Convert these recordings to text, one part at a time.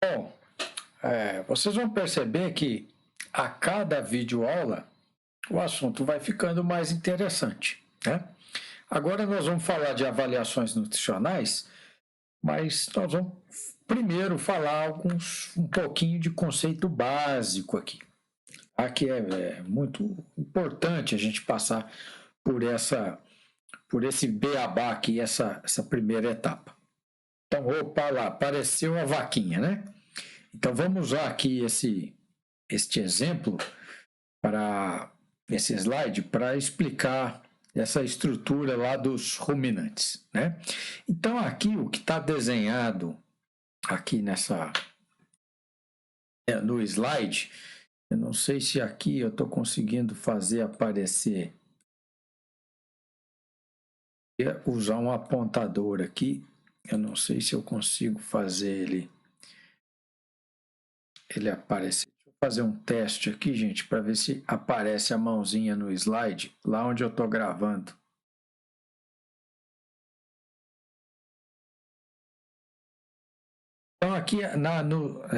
Bom, vocês vão perceber que a cada videoaula o assunto vai ficando mais interessante, né? Agora nós vamos falar de avaliações nutricionais, mas nós vamos primeiro falar um pouquinho de conceito básico aqui. Aqui é muito importante a gente passar por esse beabá aqui, essa primeira etapa. Então, opa lá, apareceu a vaquinha, né? Então, vamos usar aqui este exemplo para esse slide para explicar essa estrutura lá dos ruminantes, né? Então, aqui o que está desenhado aqui no slide, eu não sei se aqui eu estou conseguindo fazer aparecer, usar um apontador aqui, eu não sei se eu consigo fazer ele aparecer. Deixa eu fazer um teste aqui, gente, para ver se aparece a mãozinha no slide, lá onde eu estou gravando. Então, aqui na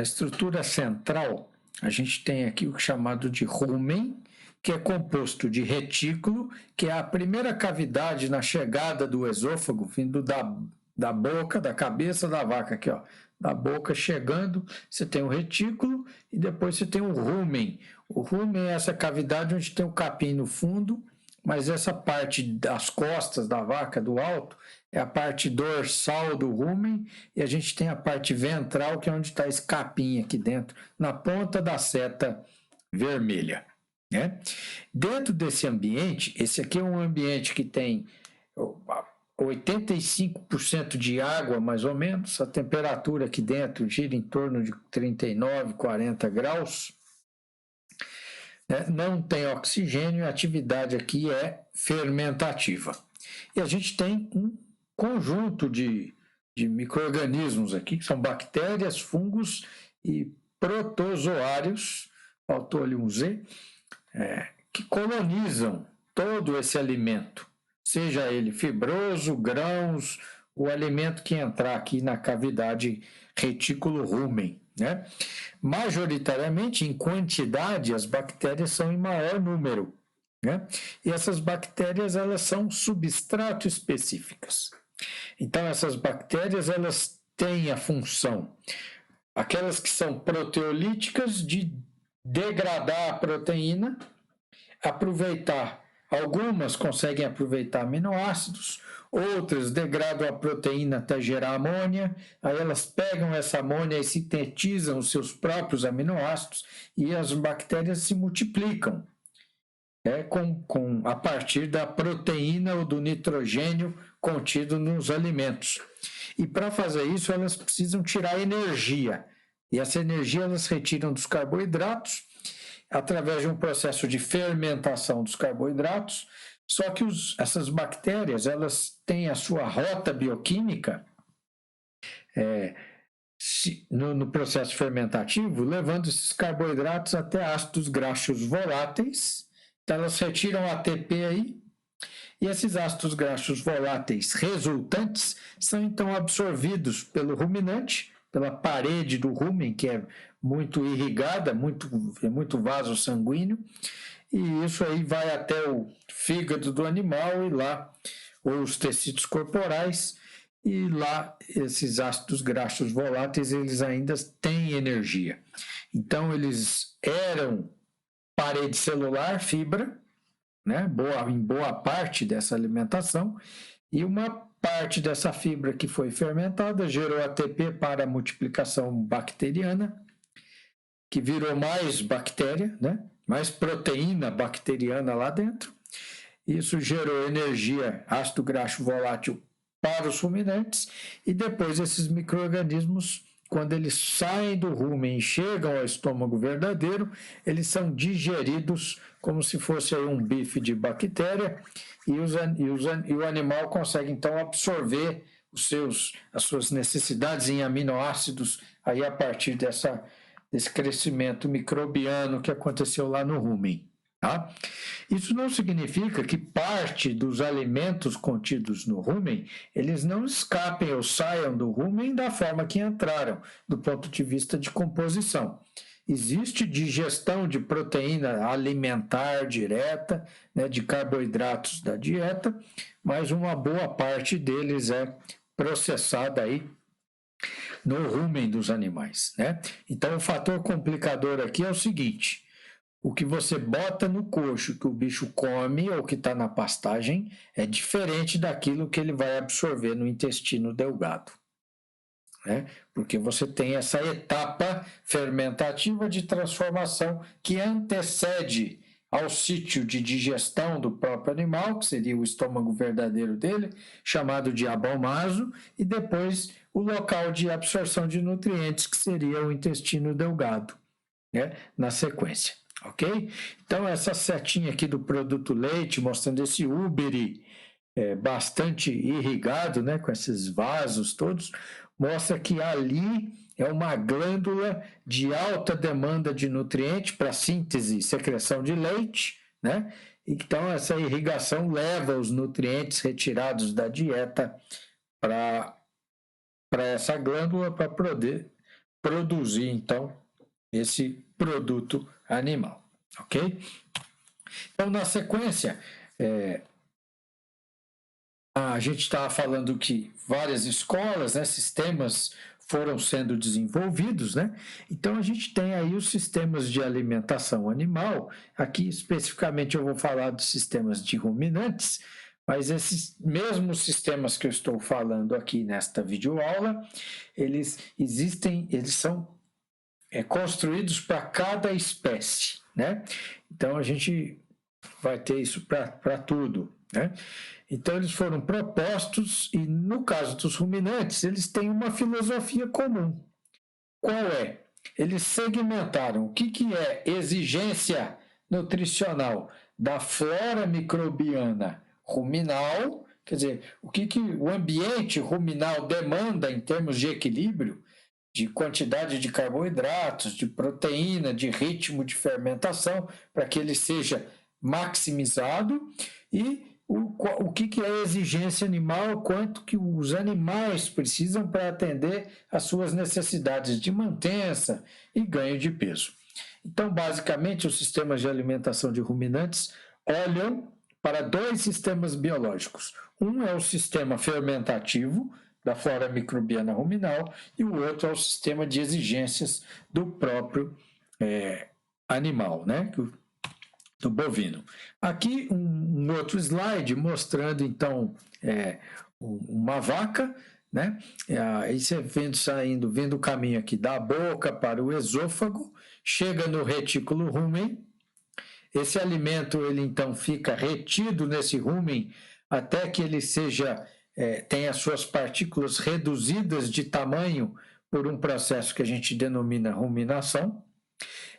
estrutura central, a gente tem aqui o chamado de rumen, que é composto de retículo, que é a primeira cavidade na chegada do esôfago, vindo da boca, da cabeça da vaca, aqui, ó, da boca chegando, você tem o retículo e depois você tem o rumen. O rumen é essa cavidade onde tem o capim no fundo, mas essa parte das costas da vaca, do alto, é a parte dorsal do rumen, e a gente tem a parte ventral, que é onde está esse capim aqui dentro, na ponta da seta vermelha, né? Dentro desse ambiente, esse aqui é um ambiente que tem 85% de água, mais ou menos, a temperatura aqui dentro gira em torno de 39, 40 graus, né? Não tem oxigênio, a atividade aqui é fermentativa. E a gente tem um conjunto de micro-organismos aqui, que são bactérias, fungos e protozoários, faltou ali um Z, que colonizam todo esse alimento, seja ele fibroso, grãos, o alimento que entrar aqui na cavidade retículo-rumen, né? Majoritariamente, em quantidade, as bactérias são em maior número, né? E essas bactérias, elas são substrato específicas. Então, essas bactérias, elas têm a função, aquelas que são proteolíticas, de degradar a proteína, aproveitar, algumas conseguem aproveitar aminoácidos, outras degradam a proteína até gerar amônia, aí elas pegam essa amônia e sintetizam os seus próprios aminoácidos e as bactérias se multiplicam a partir da proteína ou do nitrogênio contido nos alimentos. E para fazer isso, elas precisam tirar energia. E essa energia elas retiram dos carboidratos, através de um processo de fermentação dos carboidratos. Só que essas bactérias, elas têm a sua rota bioquímica no processo fermentativo, levando esses carboidratos até ácidos graxos voláteis. Então, elas retiram ATP aí, e esses ácidos graxos voláteis resultantes são então absorvidos pelo ruminante, pela parede do rumen, que é muito irrigada, muito vaso sanguíneo, e isso aí vai até o fígado do animal e lá, ou os tecidos corporais, e lá esses ácidos graxos voláteis, eles ainda têm energia. Então, eles eram parede celular, fibra, né, em boa parte dessa alimentação, e uma parte dessa fibra que foi fermentada gerou ATP para a multiplicação bacteriana, que virou mais bactéria, né, mais proteína bacteriana lá dentro. Isso gerou energia, ácido graxo volátil para os ruminantes, e depois esses micro-organismos, quando eles saem do rumen e chegam ao estômago verdadeiro, eles são digeridos como se fosse aí um bife de bactéria, e o animal consegue então absorver as suas necessidades em aminoácidos aí a partir desse crescimento microbiano que aconteceu lá no rumen. Tá? Isso não significa que parte dos alimentos contidos no rumen, eles não escapem ou saiam do rumen da forma que entraram, do ponto de vista de composição. Existe digestão de proteína alimentar direta, né, de carboidratos da dieta, mas uma boa parte deles é processada aí no rumen dos animais, né? Então, o fator complicador aqui é o seguinte: o que você bota no coxo que o bicho come ou que está na pastagem é diferente daquilo que ele vai absorver no intestino delgado, né? Porque você tem essa etapa fermentativa de transformação que antecede ao sítio de digestão do próprio animal, que seria o estômago verdadeiro dele, chamado de abomaso, e depois o local de absorção de nutrientes, que seria o intestino delgado, né? Na sequência. Ok? Então, essa setinha aqui do produto leite, mostrando esse úbere bastante irrigado, né, com esses vasos todos, mostra que ali é uma glândula de alta demanda de nutrientes para síntese e secreção de leite, né? Então, essa irrigação leva os nutrientes retirados da dieta para essa glândula para poder produzir, então, esse produto animal, ok? Então, na sequência, a gente estava falando que várias escolas, né, sistemas foram sendo desenvolvidos, né? Então, a gente tem aí os sistemas de alimentação animal. Aqui, especificamente, eu vou falar dos sistemas de ruminantes, mas esses mesmos sistemas que eu estou falando aqui nesta videoaula, eles existem, eles são construídos para cada espécie, né? Então, a gente vai ter isso para tudo, né? Então, eles foram propostos e, no caso dos ruminantes, eles têm uma filosofia comum. Qual é? Eles segmentaram o que é exigência nutricional da flora microbiana ruminal, quer dizer, o que o ambiente ruminal demanda em termos de equilíbrio, de quantidade de carboidratos, de proteína, de ritmo de fermentação, para que ele seja maximizado, e o que é a exigência animal, quanto que os animais precisam para atender às suas necessidades de mantença e ganho de peso. Então, basicamente, os sistemas de alimentação de ruminantes olham para dois sistemas biológicos. Um é o sistema fermentativo, da flora microbiana ruminal, e o outro é o sistema de exigências do próprio animal, né? Do bovino. Aqui um outro slide mostrando, então, uma vaca, né? Aí você vendo o caminho aqui da boca para o esôfago, chega no retículo rumen. Esse alimento, ele então fica retido nesse rumen até que ele tenha suas partículas reduzidas de tamanho por um processo que a gente denomina ruminação.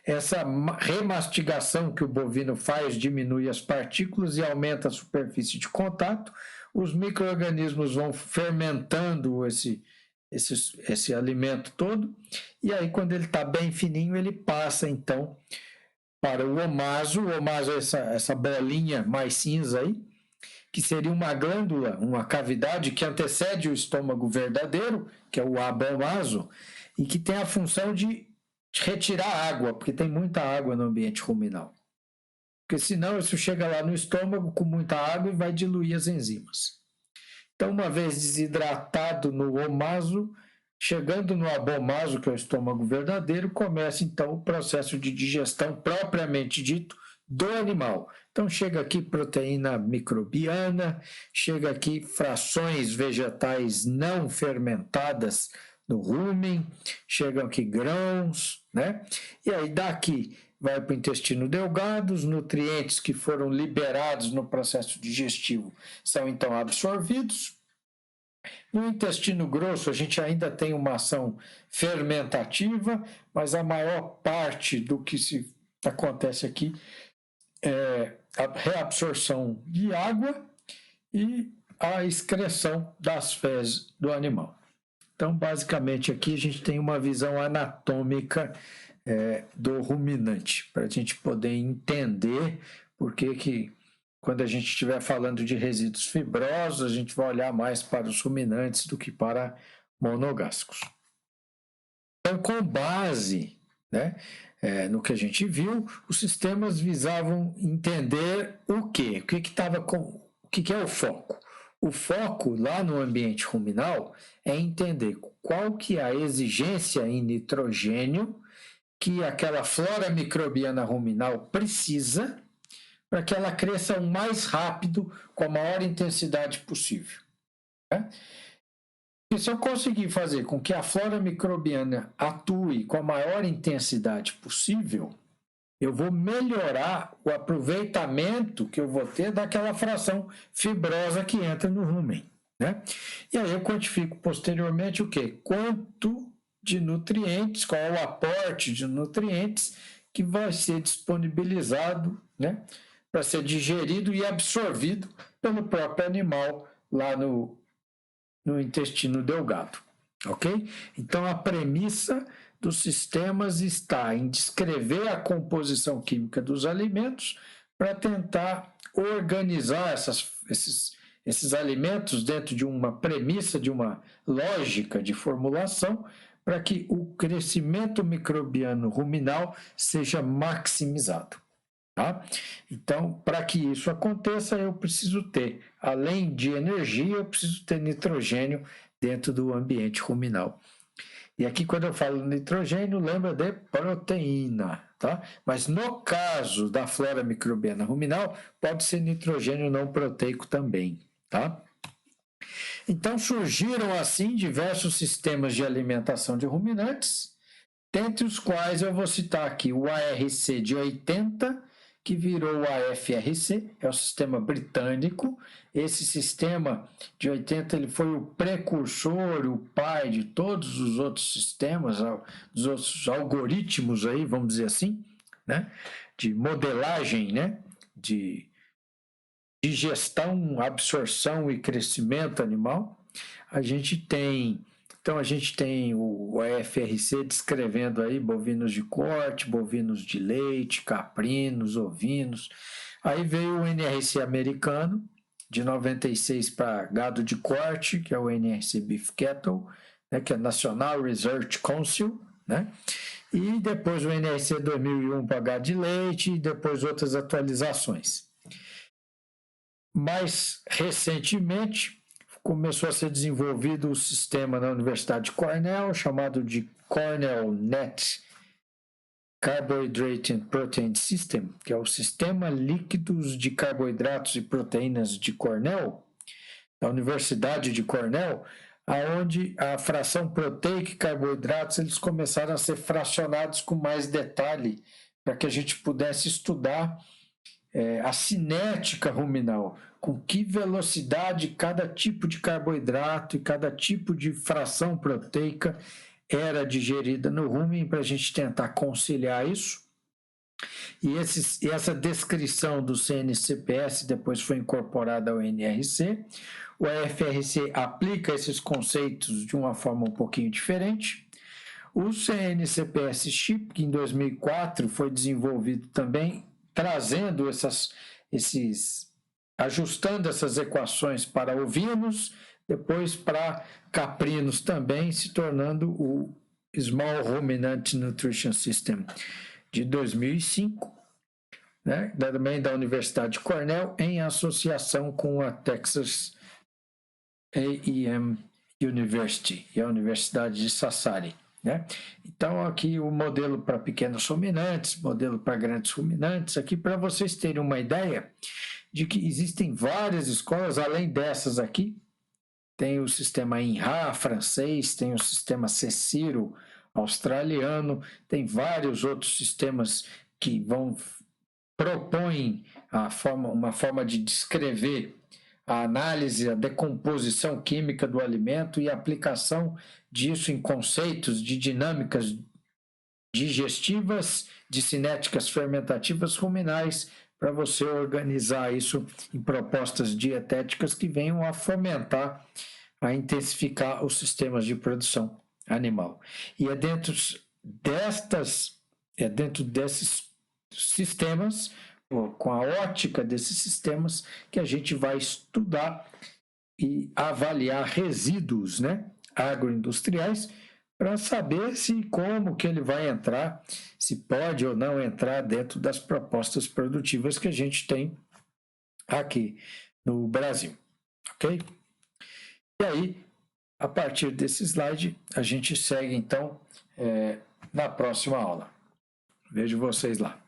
Essa remastigação que o bovino faz diminui as partículas e aumenta a superfície de contato. Os micro-organismos vão fermentando esse alimento todo, e aí, quando ele está bem fininho, ele passa, então, para o omaso. O omaso é essa bolinha mais cinza aí, que seria uma glândula, uma cavidade que antecede o estômago verdadeiro, que é o abomaso, e que tem a função de retirar água, porque tem muita água no ambiente ruminal. Porque senão isso chega lá no estômago com muita água e vai diluir as enzimas. Então, uma vez desidratado no omaso, chegando no abomaso, que é o estômago verdadeiro, começa então o processo de digestão propriamente dito do animal. Então, chega aqui proteína microbiana, chega aqui frações vegetais não fermentadas no rumen, chegam aqui grãos, né? E aí daqui vai para o intestino delgado, os nutrientes que foram liberados no processo digestivo são então absorvidos. No intestino grosso, a gente ainda tem uma ação fermentativa, mas a maior parte do que acontece aqui é a reabsorção de água e a excreção das fezes do animal. Então, basicamente, aqui a gente tem uma visão anatômica do ruminante, para a gente poder entender por que quando a gente estiver falando de resíduos fibrosos, a gente vai olhar mais para os ruminantes do que para monogástricos. Então, com base, né, no que a gente viu, os sistemas visavam entender o quê? O que é o foco? O foco lá no ambiente ruminal é entender qual que é a exigência em nitrogênio que aquela flora microbiana ruminal precisa para que ela cresça o mais rápido, com a maior intensidade possível. Né? E se eu conseguir fazer com que a flora microbiana atue com a maior intensidade possível, eu vou melhorar o aproveitamento que eu vou ter daquela fração fibrosa que entra no rumen. Né? E aí eu quantifico posteriormente o quê? Quanto de nutrientes, qual é o aporte de nutrientes que vai ser disponibilizado, né, para ser digerido e absorvido pelo próprio animal lá no intestino delgado, ok? Então, a premissa dos sistemas está em descrever a composição química dos alimentos para tentar organizar esses alimentos dentro de uma premissa, de uma lógica de formulação, para que o crescimento microbiano ruminal seja maximizado. Tá? Então, para que isso aconteça, eu preciso ter, além de energia, eu preciso ter nitrogênio dentro do ambiente ruminal. E aqui, quando eu falo nitrogênio, lembra de proteína, tá? Mas no caso da flora microbiana ruminal, pode ser nitrogênio não proteico também, tá? Então, surgiram assim diversos sistemas de alimentação de ruminantes, dentre os quais eu vou citar aqui o ARC de 80, que virou o AFRC, é o sistema britânico. Esse sistema de 80 ele foi o precursor, o pai de todos os outros sistemas, dos outros algoritmos aí, vamos dizer assim, né? De modelagem, né? De digestão, absorção e crescimento animal. A gente tem o AFRC descrevendo aí bovinos de corte, bovinos de leite, caprinos, ovinos. Aí veio o NRC americano, de 96 para gado de corte, que é o NRC Beef Cattle, né, que é National Research Council, né? E depois o NRC 2001 para gado de leite, e depois outras atualizações. Mais recentemente, começou a ser desenvolvido o sistema na Universidade de Cornell, chamado de Cornell Net Carbohydrate and Protein System, que é o Sistema Líquidos de Carboidratos e Proteínas de Cornell, da Universidade de Cornell, aonde a fração proteica e carboidratos eles começaram a ser fracionados com mais detalhe, para que a gente pudesse estudar a cinética ruminal, com que velocidade cada tipo de carboidrato e cada tipo de fração proteica era digerida no rumen, para a gente tentar conciliar isso. E essa descrição do CNCPS depois foi incorporada ao NRC. O AFRC aplica esses conceitos de uma forma um pouquinho diferente. O CNCPS-CHIP, que em 2004 foi desenvolvido também, trazendo ajustando essas equações para ovinos, depois para caprinos também, se tornando o Small Ruminant Nutrition System de 2005, né, também da Universidade de Cornell, em associação com a Texas A&M University e a Universidade de Sassari. Né? Então, aqui o modelo para pequenos ruminantes, modelo para grandes ruminantes, aqui para vocês terem uma ideia de que existem várias escolas, além dessas aqui, tem o sistema INRA francês, tem o sistema CSIRO australiano, tem vários outros sistemas que propõem uma forma de descrever a análise, a decomposição química do alimento e a aplicação disso em conceitos de dinâmicas digestivas, de cinéticas fermentativas ruminais, para você organizar isso em propostas dietéticas que venham a fomentar, a intensificar os sistemas de produção animal. E é dentro destas É dentro desses sistemas, com a ótica desses sistemas, que a gente vai estudar e avaliar resíduos, né, agroindustriais, para saber se como que ele vai entrar, se pode ou não entrar dentro das propostas produtivas que a gente tem aqui no Brasil, ok? E aí, a partir desse slide, a gente segue então na próxima aula. Vejo vocês lá.